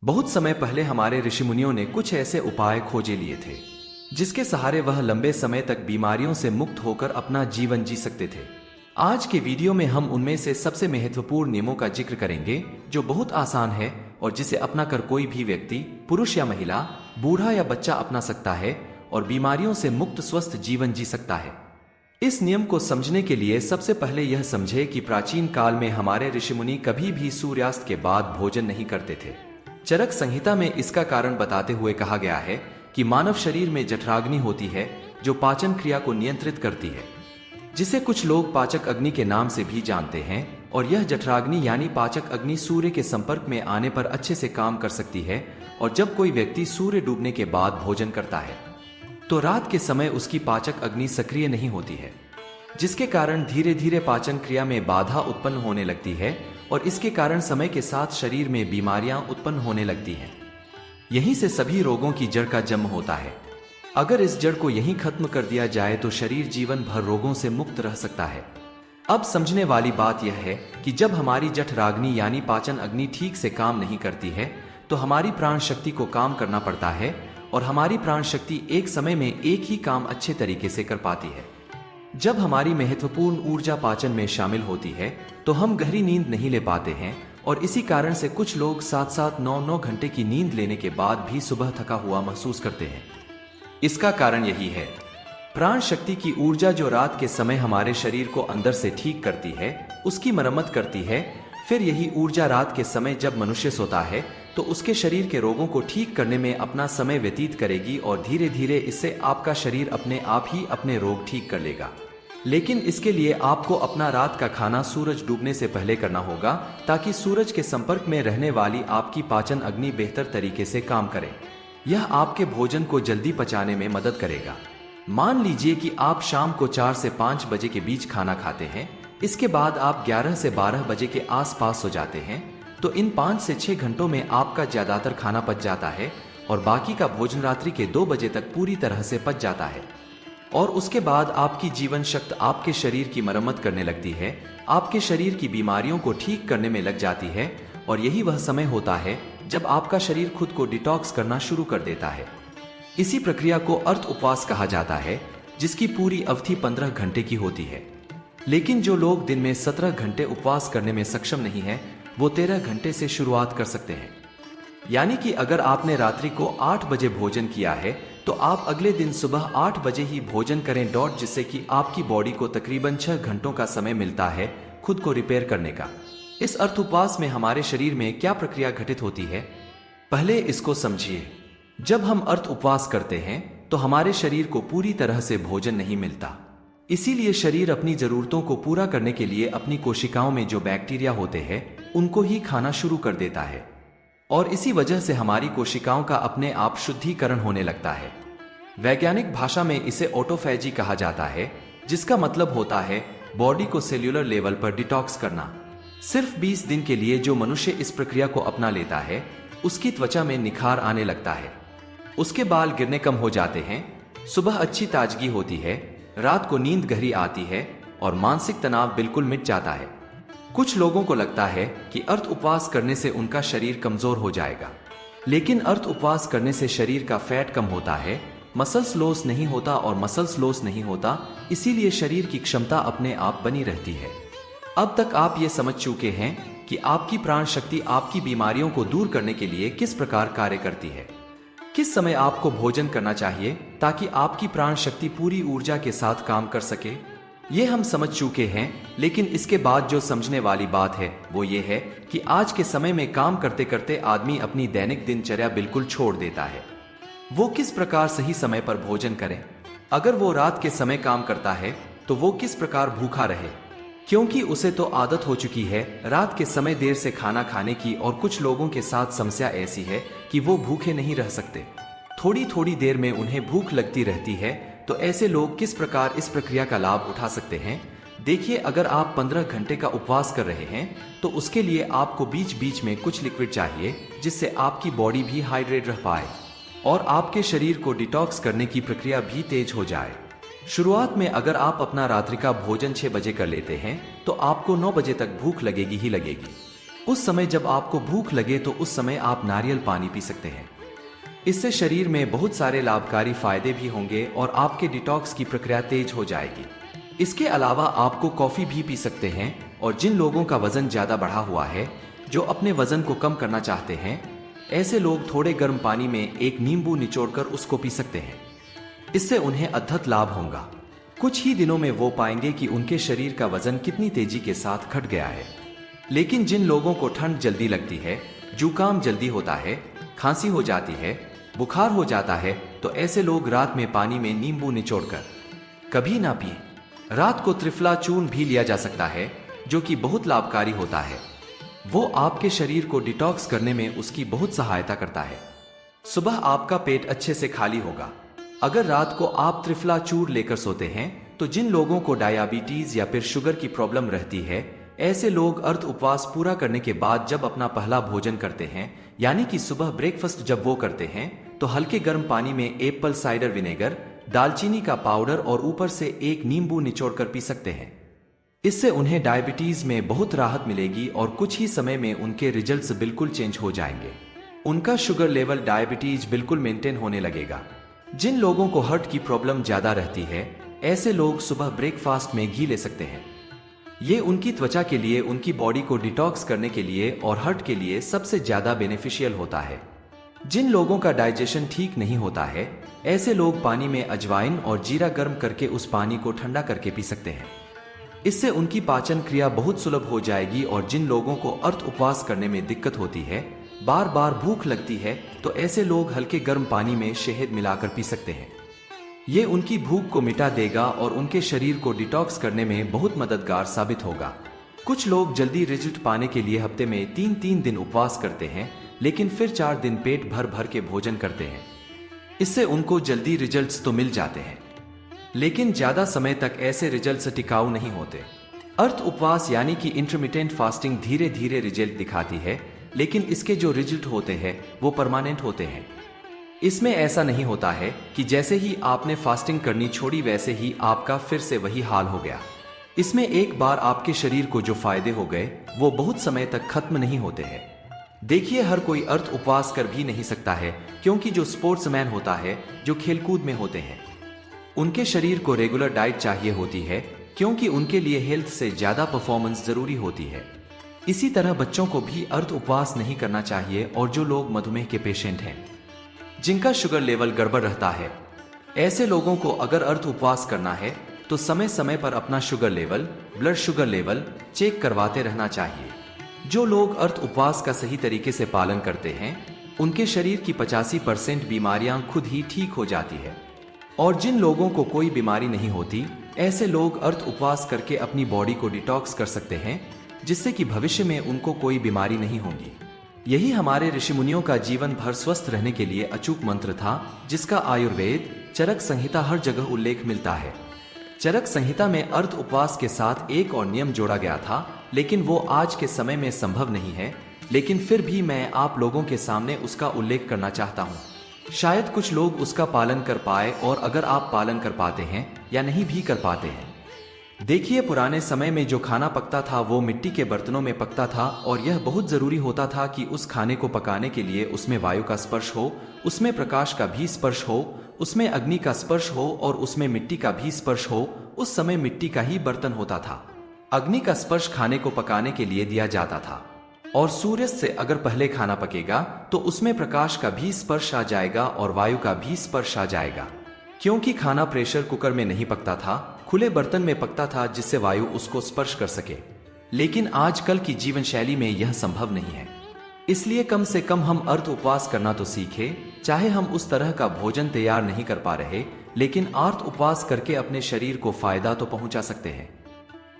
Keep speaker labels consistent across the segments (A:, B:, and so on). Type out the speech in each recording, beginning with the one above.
A: बहुत समय पहले हमारे ऋषि मुनियों ने कुछ ऐसे उपाय खोजे लिए थे जिसके सहारे वह लंबे समय तक बीमारियों से मुक्त होकर अपना जीवन जी सकते थे। आज के वीडियो में हम उनमें से सबसे महत्वपूर्ण नियमों का जिक्र करेंगे जो बहुत आसान है और जिसे अपनाकर कोई भी व्यक्ति, पुरुष या महिला, बूढ़ा या बच्चा अपना सकता है और बीमारियों से मुक्त स्वस्थ जीवन जी सकता है। इस नियम को समझने के लिए सबसे पहले यह समझे कि प्राचीन काल में हमारे ऋषि मुनि कभी भी सूर्यास्त के बाद भोजन नहीं करते थे। चरक संहिता में इसका कारण बताते हुए कहा गया है कि मानव शरीर में जठराग्नि होती है जो पाचन क्रिया को नियंत्रित करती है, जिसे कुछ लोग पाचक अग्नि के नाम से भी जानते हैं। और यह जठराग्नि यानी पाचक अग्नि सूर्य के संपर्क में आने पर अच्छे से काम कर सकती है। और जब कोई व्यक्ति सूर्य डूबने के बाद भोजन करता है तो रात के समय उसकी पाचक अग्नि सक्रिय नहीं होती है, जिसके कारण धीरे धीरे पाचन क्रिया में बाधा उत्पन्न होने लगती है और इसके कारण समय के साथ शरीर में बीमारियां उत्पन्न होने लगती हैं। यहीं से सभी रोगों की जड़ का जन्म होता है। अगर इस जड़ को यहीं खत्म कर दिया जाए तो शरीर जीवन भर रोगों से मुक्त रह सकता है। अब समझने वाली बात यह है कि जब हमारी जठराग्नि यानी पाचन अग्नि ठीक से काम नहीं करती है तो हमारी प्राण शक्ति को काम करना पड़ता है और हमारी प्राण शक्ति एक समय में एक ही काम अच्छे तरीके से कर पाती है। जब हमारी महत्वपूर्ण ऊर्जा पाचन में शामिल होती है तो हम गहरी नींद नहीं ले पाते हैं और इसी कारण से कुछ लोग 7-7, 9-9 घंटे की नींद लेने के बाद भी सुबह थका हुआ महसूस करते हैं। इसका कारण यही है, प्राण शक्ति की ऊर्जा जो रात के समय हमारे शरीर को अंदर से ठीक करती है, उसकी मरम्मत करती है। फिर यही ऊर्जा रात के समय जब मनुष्य सोता है तो उसके शरीर के रोगों को ठीक करने में अपना समय व्यतीत करेगी और धीरे धीरे इससे आपका शरीर अपने आप ही अपने रोग ठीक कर लेगा। लेकिन इसके लिए आपको अपना रात का खाना सूरज डूबने से पहले करना होगा ताकि सूरज के संपर्क में रहने वाली आपकी पाचन अग्नि बेहतर तरीके से काम करे। यह आपके भोजन को जल्दी पचाने में मदद करेगा। मान लीजिए कि आप शाम को 4 से 5 बजे के बीच खाना खाते हैं, इसके बाद आप 11 से 12 बजे के आसपास सो जाते हैं, तो इन 5 से 6 घंटों में आपका ज्यादातर खाना पच जाता है और बाकी का भोजन रात्रि के 2 बजे तक पूरी तरह से पच जाता है। और उसके बाद आपकी जीवन शक्ति आपके शरीर की मरम्मत करने लगती है, आपके शरीर की बीमारियों को ठीक करने में लग जाती है। और यही वह समय होता है जब आपका शरीर खुद को डिटॉक्स करना शुरू कर देता है। इसी प्रक्रिया को अर्थ उपवास कहा जाता है, जिसकी पूरी अवधि 15 घंटे की होती है। लेकिन जो लोग दिन में 17 घंटे उपवास करने में सक्षम नहीं है वो 13 घंटे से शुरुआत कर सकते हैं। यानी कि अगर आपने रात्रि को 8 बजे भोजन किया है तो आप अगले दिन सुबह 8 बजे ही भोजन करें डॉट, जिससे कि आपकी बॉडी को तकरीबन 6 घंटों का समय मिलता है खुद को रिपेयर करने का। इस अर्थ उपवास में हमारे शरीर में क्या प्रक्रिया घटित होती है, पहले इसको समझिए। जब हम अर्थ उपवास करते हैं तो हमारे शरीर को पूरी तरह से भोजन नहीं मिलता, इसीलिए शरीर अपनी जरूरतों को पूरा करने के लिए अपनी कोशिकाओं में जो बैक्टीरिया होते हैं उनको ही खाना शुरू कर देता है और इसी वजह से हमारी कोशिकाओं का अपने आप शुद्धिकरण होने लगता है। वैज्ञानिक भाषा में इसे ऑटोफैजी कहा जाता है, जिसका मतलब होता है बॉडी को सेल्यूलर लेवल पर डिटॉक्स करना। सिर्फ 20 दिन के लिए जो मनुष्य इस प्रक्रिया को अपना लेता है उसकी त्वचा में निखार आने लगता है, उसके बाल गिरने कम हो जाते हैं, सुबह अच्छी ताजगी होती है, रात को नींद गहरी आती है और मानसिक तनाव बिल्कुल मिट जाता है। कुछ लोगों को लगता है कि अर्थ उपवास करने से उनका शरीर कमजोर हो जाएगा, लेकिन अर्थ उपवास करने से शरीर का फैट कम होता है, मसल्स लॉस नहीं होता और मसल्स लॉस नहीं होता, इसीलिए शरीर की क्षमता अपने आप बनी रहती है। अब तक आप ये समझ चुके हैं कि आपकी प्राण शक्ति आपकी बीमारियों को दूर करने के लिए किस प्रकार कार्य करती है, किस समय आपको भोजन करना चाहिए ताकि आपकी प्राण शक्ति पूरी ऊर्जा के साथ काम कर सके। ये हम समझ चुके हैं, लेकिन इसके बाद जो समझने वाली बात है वो ये है कि आज के समय में काम करते करते आदमी अपनी दैनिक दिनचर्या बिल्कुल छोड़ देता है। वो किस प्रकार सही समय पर भोजन करे, अगर वो रात के समय काम करता है तो वो किस प्रकार भूखा रहे, क्योंकि उसे तो आदत हो चुकी है रात के समय देर से खाना खाने की। और कुछ लोगों के साथ समस्या ऐसी है कि वो भूखे नहीं रह सकते, थोड़ी थोड़ी देर में उन्हें भूख लगती रहती है। तो ऐसे लोग किस प्रकार इस प्रक्रिया का लाभ उठा सकते हैं, देखिए। अगर आप 15 घंटे का उपवास कर रहे हैं तो उसके लिए आपको बीच बीच में कुछ लिक्विड चाहिए, जिससे आपकी बॉडी भी हाइड्रेट रह पाए और आपके शरीर को डिटॉक्स करने की प्रक्रिया भी तेज हो जाए। शुरुआत में अगर आप अपना रात्रि का भोजन 6 बजे कर लेते हैं तो आपको 9 बजे तक भूख लगेगी ही लगेगी। उस समय जब आपको भूख लगे तो उस समय आप नारियल पानी पी सकते हैं। इससे शरीर में बहुत सारे लाभकारी फायदे भी होंगे और आपके डिटॉक्स की प्रक्रिया तेज हो जाएगी। इसके अलावा आपको कॉफी भी पी सकते हैं और जिन लोगों का वजन ज्यादा बढ़ा हुआ है, जो अपने वजन को कम करना चाहते हैं, ऐसे लोग थोड़े गर्म पानी में एक नींबू निचोड़कर उसको पी सकते हैं। इससे उन्हें अद्भुत लाभ होगा। कुछ ही दिनों में वो पाएंगे कि उनके शरीर का वजन कितनी तेजी के साथ घट गया है। लेकिन जिन लोगों को ठंड जल्दी लगती है, जुकाम जल्दी होता है, खांसी हो जाती है, बुखार हो जाता है, तो ऐसे लोग रात में पानी में नींबू निचोड़कर कभी ना पिए। रात को त्रिफला चूर्ण भी लिया जा सकता है, जो कि बहुत लाभकारी होता है। वो आपके शरीर को डिटॉक्स करने में उसकी बहुत सहायता करता है। सुबह आपका पेट अच्छे से खाली होगा। अगर रात को आप त्रिफला चूर्ण लेकर सोते हैं, तो जिन लोगों को डायबिटीज या फिर शुगर की प्रॉब्लम रहती है, ऐसे लोग अर्ध उपवास पूरा करने के बाद जब अपना पहला भोजन करते हैं, यानी कि सुबह ब्रेकफास्ट जब वो करते हैं, तो हल्के गर्म पानी में एप्पल साइडर विनेगर, दालचीनी का पाउडर और ऊपर से एक नींबू निचोड़कर पी सकते हैं। इससे उन्हें डायबिटीज में बहुत राहत मिलेगी और कुछ ही समय में उनके रिजल्ट्स बिल्कुल चेंज हो जाएंगे। उनका शुगर लेवल डायबिटीज बिल्कुल मेंटेन होने लगेगा। जिन लोगों को हार्ट की प्रॉब्लम ज्यादा रहती है, ऐसे लोग सुबह ब्रेकफास्ट में घी ले सकते हैं। ये उनकी त्वचा के लिए, उनकी बॉडी को डिटॉक्स करने के लिए और हार्ट के लिए सबसे ज्यादा बेनिफिशियल होता है। जिन लोगों का डाइजेशन ठीक नहीं होता है, ऐसे लोग पानी में अजवाइन और जीरा गर्म करके उस पानी को ठंडा करके पी सकते हैं। इससे उनकी पाचन क्रिया बहुत सुलभ हो जाएगी। और जिन लोगों को अर्ध उपवास करने में दिक्कत होती है, बार बार भूख लगती है, तो ऐसे लोग हल्के गर्म पानी में शहद मिलाकर पी सकते हैं। ये उनकी भूख को मिटा देगा और उनके शरीर को डिटॉक्स करने में बहुत मददगार साबित होगा। कुछ लोग जल्दी रिजल्ट पाने के लिए हफ्ते में 3-3 दिन उपवास करते हैं, लेकिन फिर 4 दिन पेट भर भर के भोजन करते हैं। इससे उनको जल्दी रिजल्ट्स तो मिल जाते हैं, लेकिन ज्यादा समय तक ऐसे रिजल्ट्स टिकाऊ नहीं होते। अर्ध उपवास यानी कि इंटरमिटेंट फास्टिंग धीरे धीरे रिजल्ट दिखाती है, लेकिन इसके जो रिजल्ट होते हैं वो परमानेंट होते हैं। इसमें ऐसा नहीं होता है कि जैसे ही आपने फास्टिंग करनी छोड़ी वैसे ही आपका फिर से वही हाल हो गया। इसमें एक बार आपके शरीर को जो फायदे हो गए वो बहुत समय तक खत्म नहीं होते हैं। देखिए, हर कोई अर्ध उपवास कर भी नहीं सकता है, क्योंकि जो स्पोर्ट्समैन होता है, जो खेलकूद में होते हैं, उनके शरीर को रेगुलर डाइट चाहिए होती है, क्योंकि उनके लिए हेल्थ से ज्यादा परफॉर्मेंस जरूरी होती है। इसी तरह बच्चों को भी अर्ध उपवास नहीं करना चाहिए। और जो लोग मधुमेह के पेशेंट हैं, जिनका शुगर लेवल गड़बड़ रहता है, ऐसे लोगों को अगर अर्ध उपवास करना है तो समय समय पर अपना sugar level, blood sugar level check करवाते रहना चाहिए। जो लोग अर्ध उपवास का सही तरीके से पालन करते हैं, उनके शरीर की 85% बीमारियां खुद ही ठीक हो जाती है। और जिन लोगों को कोई बीमारी नहीं होती, ऐसे लोग अर्ध उपवास करके अपनी बॉडी को डिटॉक्स कर सकते हैं, जिससे कि भविष्य में उनको कोई बीमारी नहीं होगी। यही हमारे ऋषि मुनियों का जीवन भर स्वस्थ रहने के लिए अचूक मंत्र था, जिसका आयुर्वेद, चरक संहिता हर जगह उल्लेख मिलता है। चरक संहिता में अर्ध उपवास के साथ एक और नियम जोड़ा गया था, लेकिन वो आज के समय में संभव नहीं है। लेकिन फिर भी मैं आप लोगों के सामने उसका उल्लेख करना चाहता हूँ। शायद कुछ लोग उसका पालन कर पाए, और अगर आप पालन कर पाते हैं या नहीं भी कर पाते हैं। देखिए, पुराने समय में जो खाना पकता था वो मिट्टी के बर्तनों में पकता था, और यह बहुत जरूरी होता था कि उस खाने को पकाने के लिए उसमें वायु का स्पर्श हो, उसमें प्रकाश का भी स्पर्श हो, उसमें अग्नि का स्पर्श हो और उसमें मिट्टी का भी स्पर्श हो। उस समय मिट्टी का ही बर्तन होता था। अग्नि का स्पर्श खाने को पकाने के लिए दिया जाता था। और सूर्य से अगर पहले खाना पकेगा तो उसमें प्रकाश का भी स्पर्श आ जाएगा और वायु का भी स्पर्श आ जाएगा। क्योंकि खाना प्रेशर कुकर में नहीं पकता था, खुले बर्तन में पकता था, जिससे वायु उसको स्पर्श कर सके। लेकिन आजकल की जीवन शैली में यह संभव नहीं है। इसलिए कम से कम हम अर्ध उपवास करना तो सीखे। चाहे हम उस तरह का भोजन तैयार नहीं कर पा रहे, लेकिन अर्ध उपवास करके अपने शरीर को फायदा तो पहुंचा सकते हैं।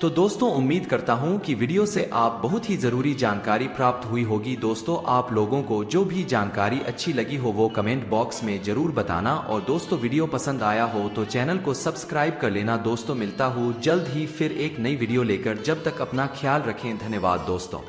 A: तो दोस्तों, उम्मीद करता हूं कि वीडियो से आप बहुत ही जरूरी जानकारी प्राप्त हुई होगी। दोस्तों, आप लोगों को जो भी जानकारी अच्छी लगी हो वो कमेंट बॉक्स में जरूर बताना। और दोस्तों, वीडियो पसंद आया हो तो चैनल को सब्सक्राइब कर लेना। दोस्तों, मिलता हूँ जल्द ही फिर एक नई वीडियो लेकर। जब तक अपना ख्याल रखें। धन्यवाद दोस्तों।